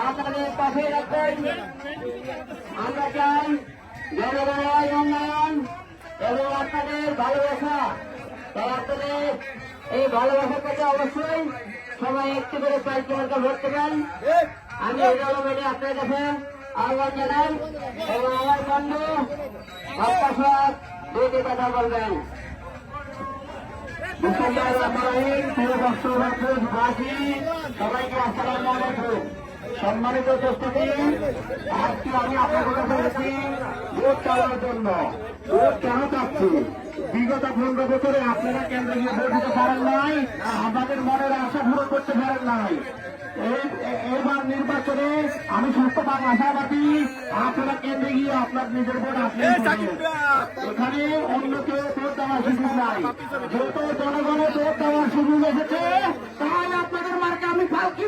আপনাদের পাশে রাখবেন। আমরা চাই জনগণের উন্নয়ন এবং আপনাদের ভালোবাসা। তাই আপনাদের এই ভালোবাসার কাছে অবশ্যই সবাই একটি করে পাইকে মার্কা ভোট দেবেন। আমি এগুলো আপনার কাছে আহ্বান জানাই এবং আমার বন্ধু ভক্তা সব দুইটি কথা বলবেন। সবাইকে আসসালামু আলাইকুম। সম্মানিত উপস্থিতি, আজকে আমি আপনাদের কাছে এসেছি ভোট চাওয়ার জন্য। ভোট কেন চাচ্ছি? বিগত 15 বছরে আপনারা কেন্দ্রে গিয়ে ভোট দিতে পারেন নাই, আমাদের মনের আশা পূরণ করতে পারেন নাই। এবার নির্বাচনে আমি সুস্থভাবে আশাবাদী আপনারা কেন্দ্রে গিয়ে আপনার নিজের ভোট আপনি এখানে অন্য কেউ ভোট দেওয়ার সুযোগ নাই। যেহেতু জনগণের ভোট দেওয়ার সুযোগ এসেছে, তাই আপনাদের মার্কে আমি ফালকি